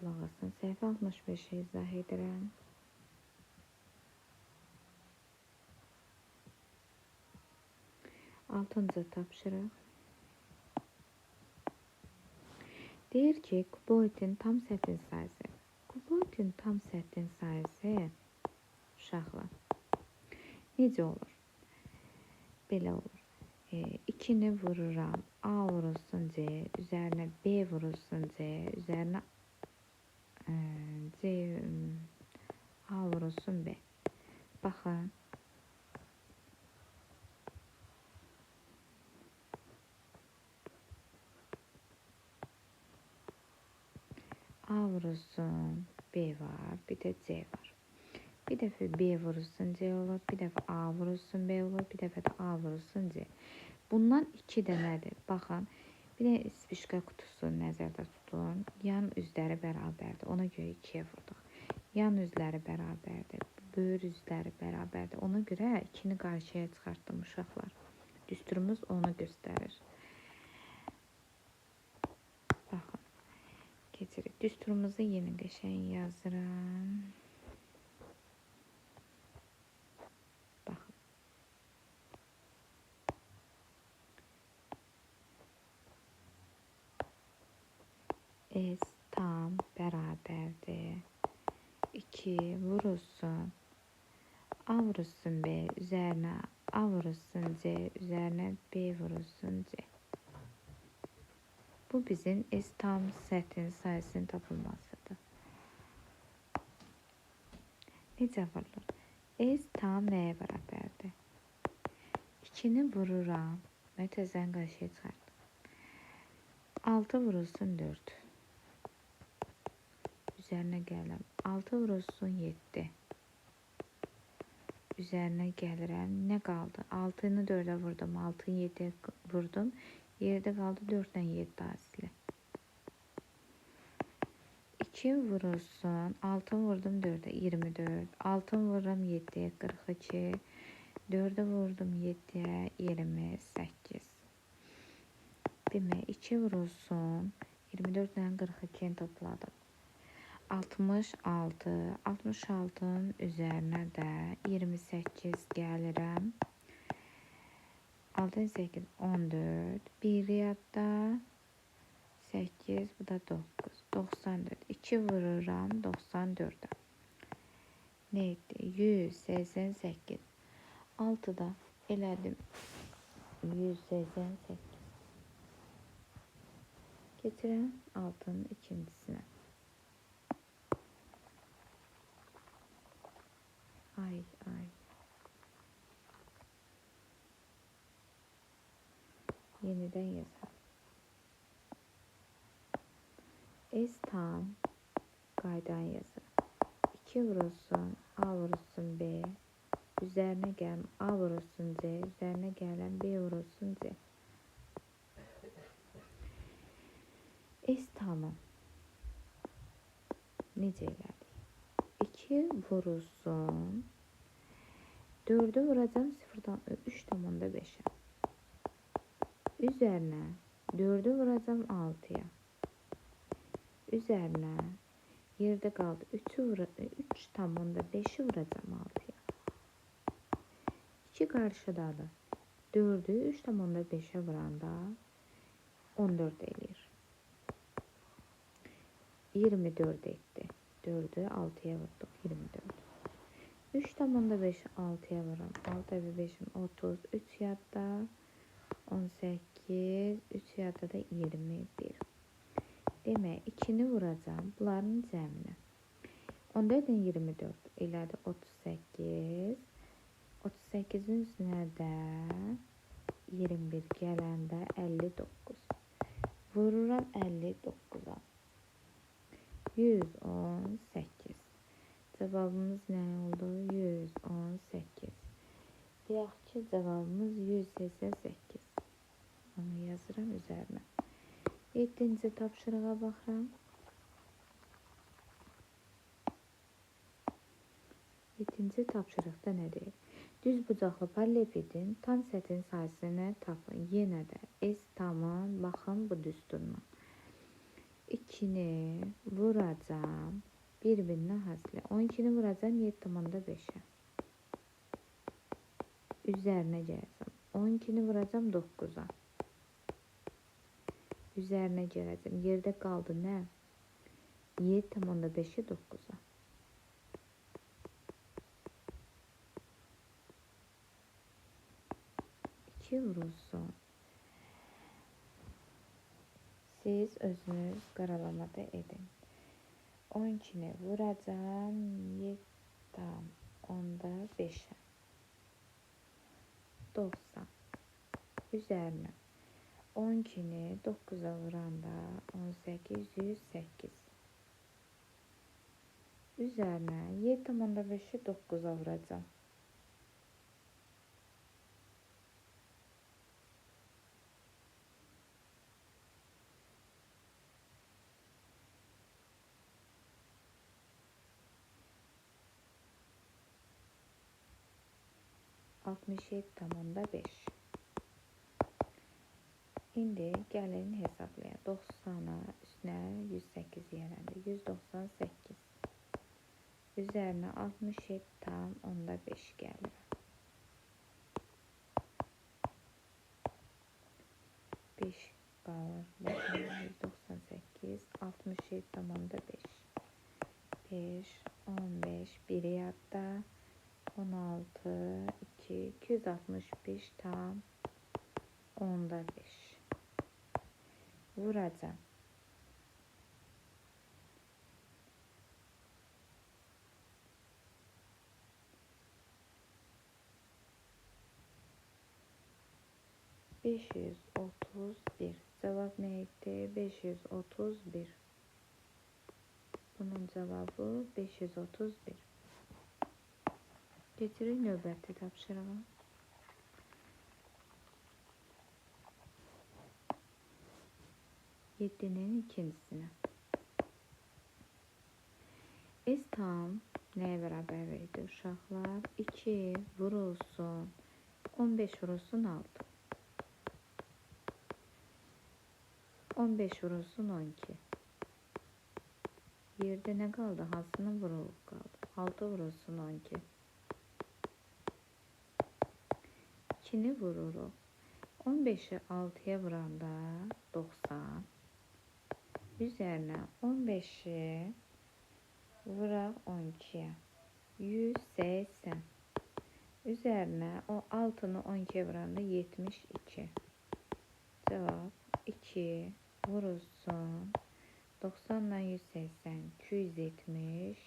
Qulaq asın. Səhifə 65-i izah edirəm. Altıncı tapşırıq. Deyir ki, kuboidin tam sətin sayısı. Kuboidin tam sətin sayısı uşaqlar necə olur? Belə olur. 2-ni vururam, A vurulsun C, üzərinə B vurulsun C, üzərinə C, A vurulsun B. Baxın. A vurulsun B var, bir də C var. Bir dəfə B vurulsun C olur, bir dəfə A vurulsun B olur, bir dəfə də A vurulsun C. Bundan 2 dənədir. Baxın, bir də spişka qutusu nəzərdə tutun. Yan üzləri bərabərdir. Ona görə 2-yə vurduq. Yan üzləri bərabərdir. Böyür üzləri bərabərdir. Ona görə 2-ni qarşıya çıxartdım uşaqlar. Düsturumuz onu göstərir. Baxın. Keçirik. Düsturumuzu yenə qəşəng yazıram. Baxın. S tam bərabərdir. 2 vurulsun. A vurulsun B, üzərinə A vurulsun C, üzərinə B vurulsun C. Bu bizim S tam sətin sayısının tapılmasıdır. Necə vurulur? S tam nəyə bərabərdir? 2-ni vururam. Mötəzəni qarşıya çıxartdım. 6 vurulsun 4. Üzərinə gəlirəm. 6 vurulsun 7. Üzərinə gəlirəm. Nə qaldı? 6-nı 4-ə vurdum. 6-nı 7-yə vurdum. Yerdə qaldı 4-dən 7 asili. 2 vurulsun. 6 vurdum 4-ə 24. 6 vururam 7-yə 42. 4-ə vurdum 7-yə 28. Demək 2 vurulsun. 24-dən 42-ni topladım. 66. 66-nın üzərinə də 28 gəlirəm. 6, 8, 14. 1 yadda 8, bu da 9. 94. 2 vururam 94'ə. Neydi? 188. 6-da elədim. 188. Keçirəm 6-nın ikincisinə. Ay. Yenidən yazalım. S tam qaydan yazır. 2 vurulsun, A vurulsun B. Üzərinə gələm, A vurulsun C. Üzərinə gələm, B vurulsun C. S tamı necə elədik? 2 vurulsun. 4'ü vuracağım 0'dan 3,5'ə. Üzərinə 4'ü vuracağım 6'ya. Üzərinə yerdə qaldı 3,5'i vuracağım 6'ya. 2 qarşıdadır. 4'ü 3,5'ə vuranda 14 eləyir. 24 etdi. 4'ü 6'ya vurduk 24. 3,5'i 6'ya vuram. 6 və 5'im 30. 3 yadda 18. 3 yadda da 21. Demək 2'ni vuracağım. Bunların cəmini. 14'dən 24 elədi 38. 38'in üstünə də 21 gələndə 59. Vururam 59'a. 118. Cevabımız nə oldu? 118. Deyək ki, cevabımız 188. Onu yazıram üzərinə. 7-ci tapşırığa baxıram. 7-ci tapşırıqda nə deyir? Düz bucaqlı paralelipipedin tam sətin sayısını tapın. Yenə də S tamın, baxın bu düsturuna. 2'ni vuracağım. Birbirine hasle. 12'ni vuracağım 7,5'e. Üzerine geleceğim. 12'ni vuracağım 9'a. Üzerine geleceğim. Yerde kaldı ne? 7,5'i 9'a. 2 vurulsun. Siz özünüz qaralamada edin. 12'ni vuracağım 7,5'e. 90. Üzerine 12'ni 9'a vuranda 18, 108. Üzerine 7,5'i 9'a vuracağım. Altmış 7,5. İndi gəlin hesablayaq. 90'a üstünə 108 yerəndə. 198. Üzərinə 67,5 gəlir. 5 qalır. 198, 67,5. 5, 15, 1 yadda. 16, 2, 265 tam 10,5. Vuracağım. Beş yüz otuz bir. Cevap neydi? 531. Bunun cevabı 531. Getirin növbəti tapşırığı. Yedinin ikincisine. S tam neye beraber verdi uşaqlar? 2 vurulsun 15 vurulsun 6. 15 vurulsun 12. Yerde ne kaldı? Hansının vurulup kaldı? 6 vurulsun 12. 2'ni vururuq. 15'i 6'ya vuranda 90. Üzerine 15'i vuraq 12'ye. 180. Üzerine o 6'nı 12'ye vuranda 72. Cevap 2 vurulsun 90'dan 180 270.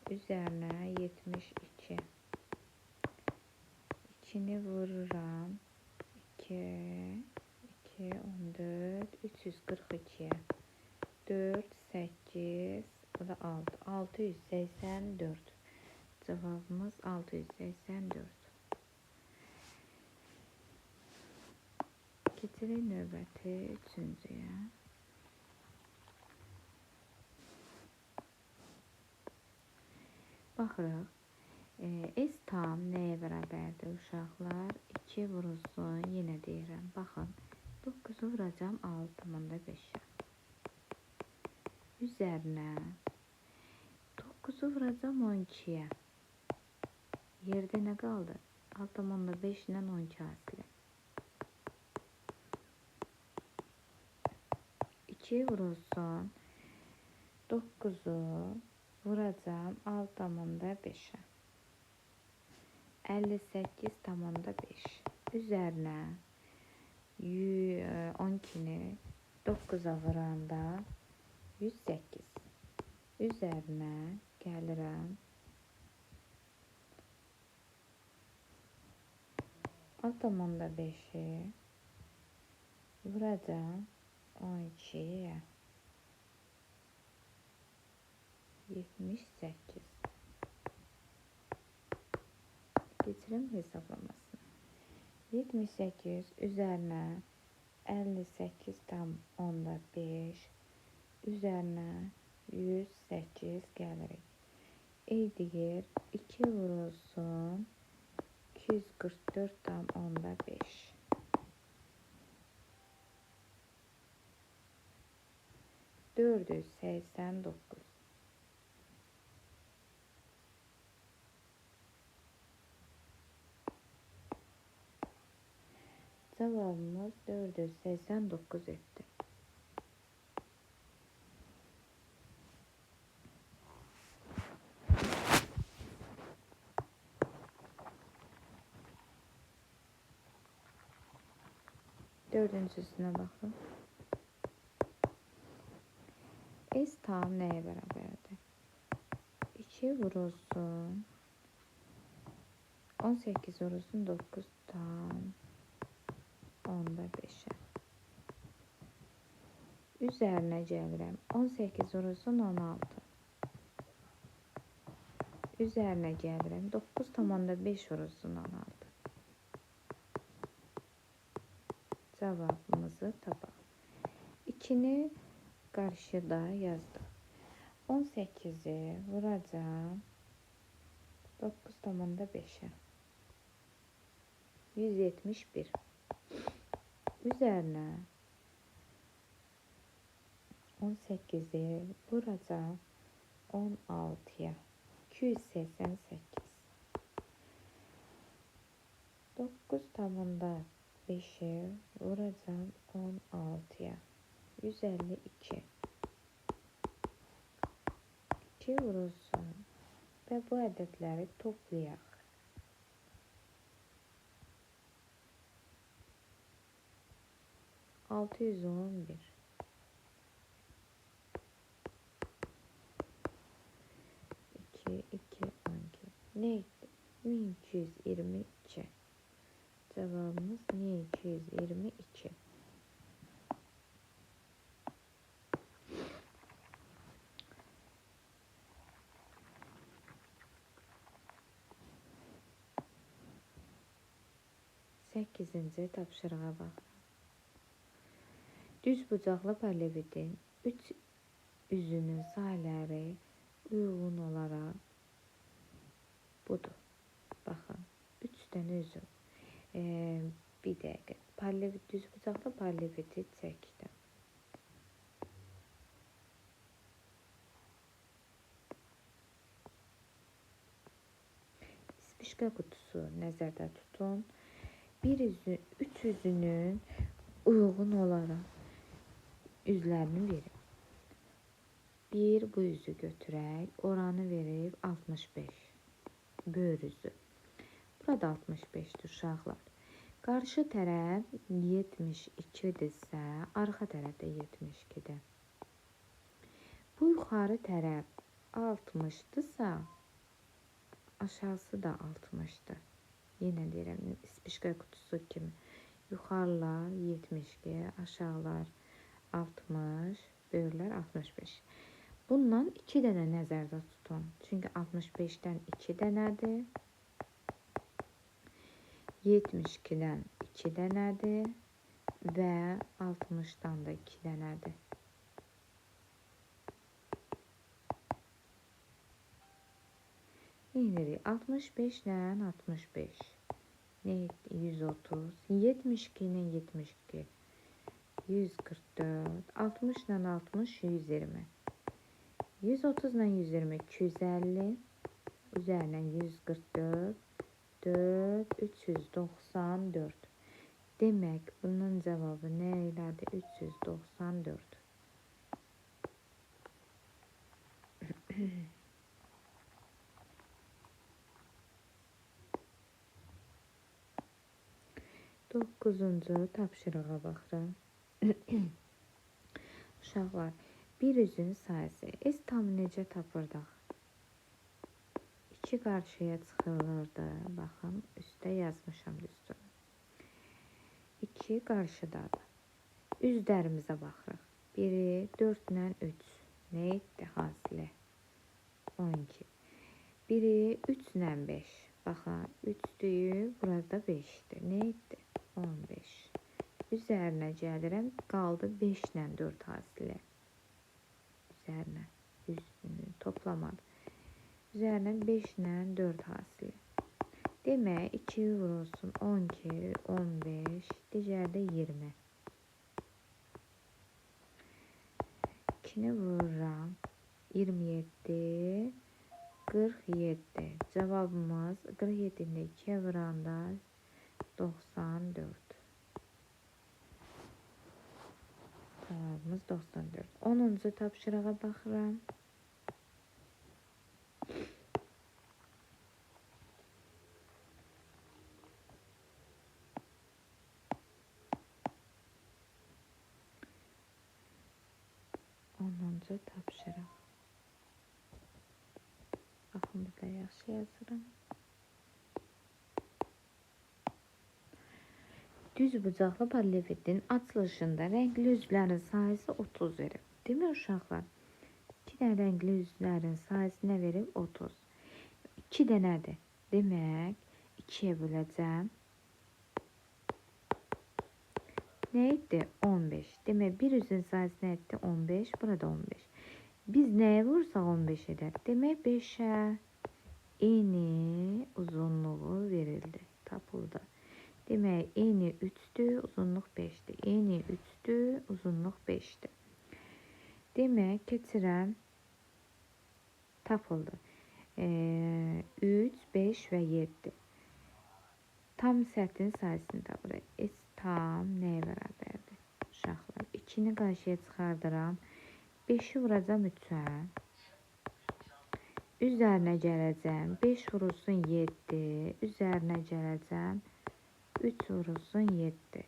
Üzerine 72. 2'ni vururam 2 2 14 342'ye. 4 8 bu da 6 684. Cevabımız 684. Getirin növbəti üçüncüyə. Baxırıq. S tam nəyə bərabərdir uşaqlar? 2 vurulsun, yenə deyirəm. Baxın, 9'u vuracağım 6,5'ə. Üzərinə 9'u vuracağım 12'ye. Yerde nə qaldı? 6,5 ilə 12 asılı. 2 vurulsun 9'u vuracağım 6,5'ə. 58,5. Üzerine 12'ni 9'a vuranda 108. Üzerine gəlirəm 6,5'i vuracağım 12'ye. 78. Geçirim hesaplamasını. 78 üzerine 58,5 üzerine 108 gəlirik. Eydigər 2 vurulsun 244,5. 489. Cevabımız 489 etti. Dördüncüsüne bakın. S tam neye beraberdir? 2 vurulsun 18 vurulsun 9 tam onda 5'e. Üzerine gəlirəm. 18 vurulsun 16. Üzerine gəlirəm. 9 tam onda 5 vurulsun 16. Cevabımızı tapaq. 2'ni karşıda yazdım. 18'i vuracağım 9 tam onda 5'e. 171. Üzerine 18'i vuracağım 16'ya. 288. 9 tam onda 5'i vuracağım 16'ya. 152. 2 vurulsun ve bu ədədləri toplayaq. 611. 2, 2, 12. Neydi? 1222. Cevabımız 1222. Sekizinci tapşırığa bax. Düz bucaqlı paralelepipedin 3 üzünün sayıları uyğun olaraq budur. Baxın, 3 dənə üzü. Bir dəqiqə. Düz bucaqlı paralelepipedi çəkdim. Spişka qutusu nəzərdə tutun. 3 üzünün uyğun olaraq üzlərini verin. Bir bu üzü götürək. Oranı verib 65. Böyür üzü. Burada 65'dir uşaqlar. Qarşı tərəf 72-dirsə, arxa tərəf də 72-dir. Bu yuxarı tərəf 60-dırsa, aşağısı da 60'dır. Yenə deyirəm, spişka qutusu kimi. Yuxarılar 72, aşağılar 60, böyürlər 65. Bundan 2 dənə nəzərdə tutun. Çünki 65'dən 2 dənədir. 72'den 2 dənədir və 60'dan da 2 dənədir. Neyinirik? 65 ilə 65. Neydi? 130. 72 ilə 72. 144. 60 ilə 60, 120. 130 ilə 120, 250. Üzərinə 144. 4, 394. Demək, bunun cevabı nə elədi? 394. Dokuzuncu tapşırığa baxırıq. Uşaqlar, bir üzün sayısı. S tam necə tapırdıq? 2 qarşıya çıxılırdı. Baxın, üstə yazmışam düzdür. 2 qarşıdadır. Üzlərimizə baxırıq. Biri 4 ilə 3. Nə etdi hasilə? 12. Biri 3 ilə 5. Baxın, 3-dür, burada 5-dir. Nə etdi? 15. Üzərinə gəlirəm, qaldı 5 ilə 4 hasilə. Üzərinə toplamadı. Üzərinə 5 ilə 4 hasilə. Demək, 2 vurulsun 12, 15, digəri də 20. 2'ni vururam. 27, 47. Cevabımız 47'ni 2'ye vuranda 94. Cevabımız 94. 10-cu tapşırığa baxıram. Onuncu tapşırıq. Baxın, burada yaxşı yazıram. Düz bucaqlı paralelepipedin açılışında rəngli üzvlərin sayısı 30 verib. Demək uşaqlar, 2 dənə rəngli üzvlərin sayısı nə verib? 30. 2 dənədir. Demək, 2-yə böləcəm. Nə etdi? 15. Demək, bir üzvün sayısı nə etdi? 15. Burada 15. Biz nəyə vursaq 15 edər? Demək, 5-ə eyni uzunluğu verildi. Tapıldı. Demək, eyni 3'dür, uzunluq 5'dir. Eyni 3'dür, uzunluq 5'dir. Demək, keçirəm. Tapıldı. 3, 5 və 7. Tam sətin sayısını tapırıq. S tam nəyə bərabərdir? Uşaqlar, 2'ni qarşıya çıxardıram. 5'i vuracam 3'ə. Üzərinə gələcəm. 5 vurulsun 7. Üzərinə gələcəm. 3 vurulsun 7.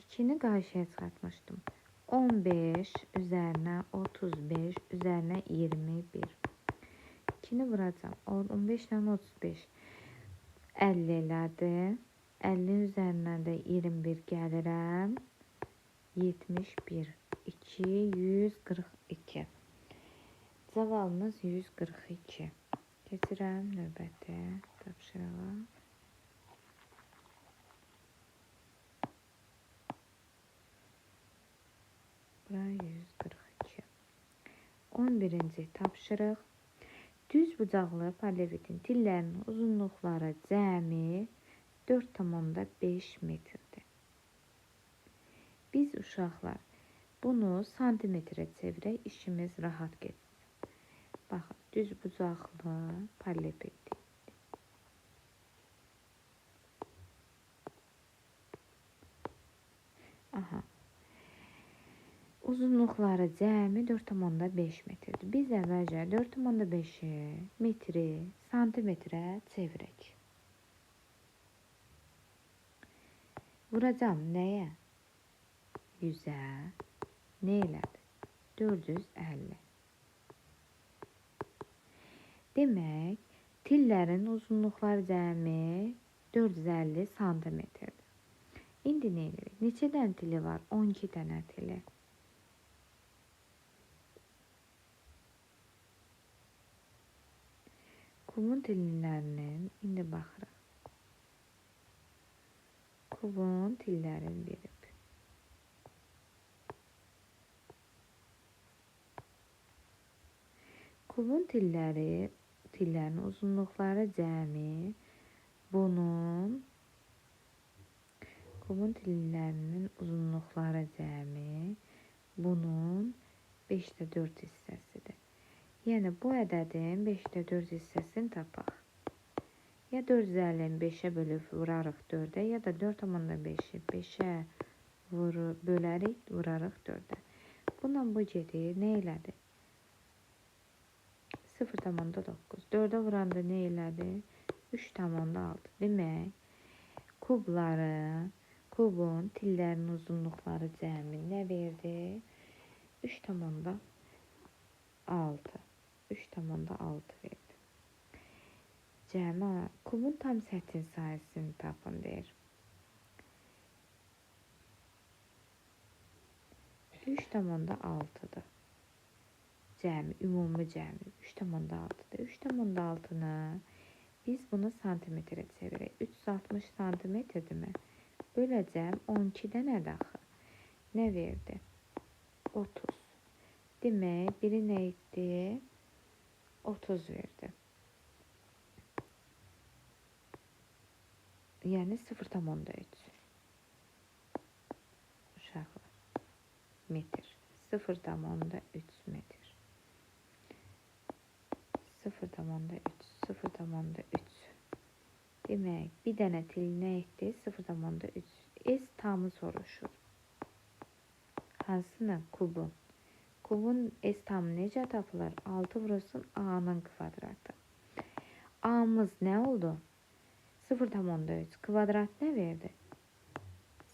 2'ni qarşıya çıxartmışdım. 15 üzərinə 35 üzərinə 21. 2'ni vuracam. 15 ilə 35. 50 elədi. 50 üzərindən də 21 gəlirəm. 71. 2, 142. Cevabımız 142. Keçirəm növbəti tapşırığa. Bura 142. 11-ci tapşırıq. Düz bucaqlı paralelepipedin tillərinin uzunluqları cəmi 4,5 metrdir. Biz uşaqlar bunu santimetrə çevirək, işimiz rahat getsin. Baxın, düz bucaqlı paralelepiped. Aha. Uzunluqları cəmi 4,5 metrdir. Biz əvvəlcə 4,5'i metri santimetrə çevirək. Vuracam nəyə? 100'ə. Nə elədi? 450. Demək, tillərin uzunluqları cəmi 450 santimetrdir. İndi nə edirik? Neçə dənə tili var? 12 dənə tili. Kubun tillərinin indi baxırıq. Kubun tillərin verib. Kubun tillərin uzunluqları cəmi bunun kubun tillərinin uzunluqları cəmi bunun 5'də 4 hissəsidir. Yəni bu ədədin 5'də 4 hissəsini tapaq. Ya 450'ni 5'ə bölüb vurarıq 4'ə, ya da 4,5'i 5'ə bölərək vurarıq 4'ə. Bundan bu gedir. Nə elədi? 0,9. 4'ə vuranda nə elədi? 3,6. Demək, kubun tillərinin uzunluqları cəmi nə verdi? 3,6. 3,6 verdi. Cəmi kubun tam sətin sayısını tapın deyir. 3,6'dır. Cəmi, ümumi cəmi 3,6'dır. 3,6'nı biz bunu santimetrə çevirək. 360 santimetrdir mi? Böləcəm 12'də nədir axı? Nə verdi? 30. Demək, biri nə etdi? 30 verdi. Yəni 0,3. Uşaqlar. Metr. 0,3 metr. 0,3, 0,3. Demək, bir dənə til nə etdi? 0,3. S tamı soruşur. Hansını? Kubun. Kubun S tamı necə tapılır? 6 vurulsun A-nın kvadratı. A-mız nə oldu? 0,3. Kvadrat nə verdi?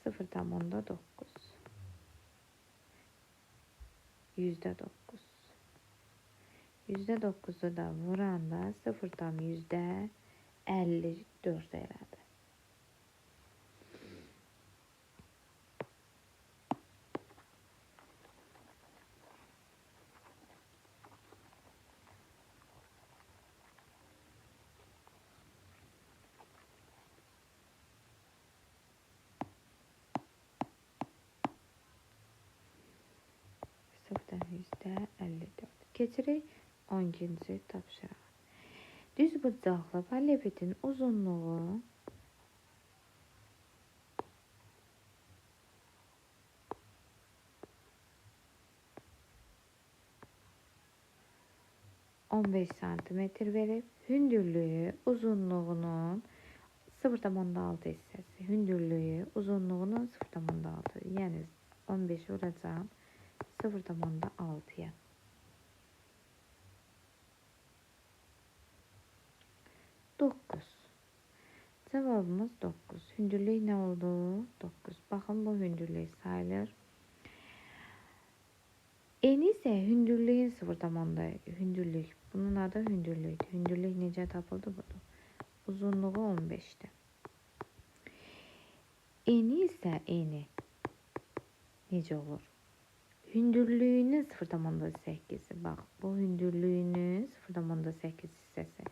0,9. %9. %9'u da vuranda 0,54 elədi. %54. Keçirik 12-ci tapşırığa. Düzbucaqlı polipetin uzunluğu 15 santimetr verib, hündürlüyü uzunluğunun 0,6 hissəsi. Hündürlüyü uzunluğunun 0,6. Yəni 15 vuracağım 0,6'ya. 9. Cevabımız 9. Hündürlük nə oldu? 9. Baxın, bu hündürlük sayılır. En isə hündürlüyün 0,6. Hündürlük. Bunun adı hündürlüktür. Hündürlük necə tapıldı? Budur. Uzunluğu 15'dir. Eni isə eni necə olur? Hündürlüyünün 0,8'i. Bax, bu hündürlüyünün 0,8 hissəsi.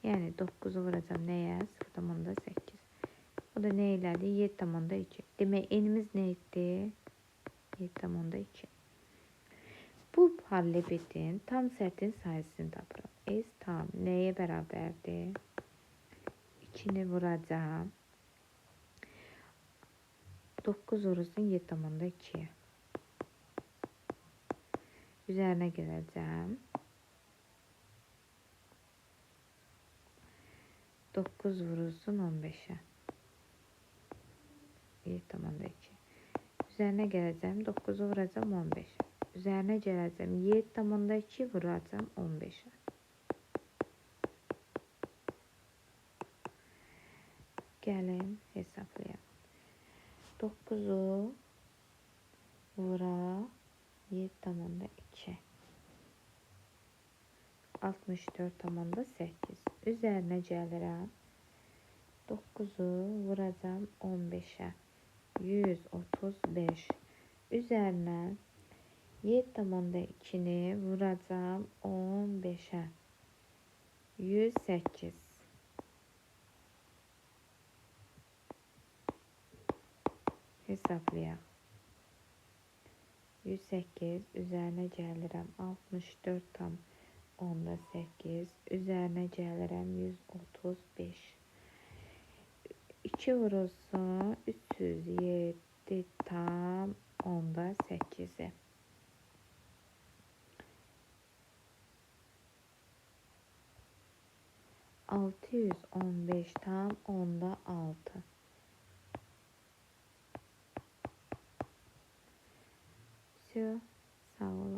Yəni 9'u vuracağım nəyə? 0,8. O da nə elədi? 7,2. Demək, enimiz nə etdi? 7,2. Bu polipetin tam səthin sayısını tapırıq. S tam nəyə bərabərdir? 2'ni vuracağım. 9 vurursun 7,2'ye. Üzerine geleceğim. 9 vurursun 15'e. 7,2. Üzerine geleceğim. 9'u vuracağım 15'e. Üzerine geleceğim. 7,2 vuracağım 15'e. Gelin hesaplayalım. 9'u vura 7,2. 64,8. Üzerine gəlirəm. 9'u vuracağım 15'e. 135. Üzerine 7,2'ni vuracağım 15'e. 108. Hesaplayaq. 108 üzerine gəlirəm 64,8. Üzerine gəlirəm 135. 2 vurulsun 307,8'i. 615,6. Все, sağ olun.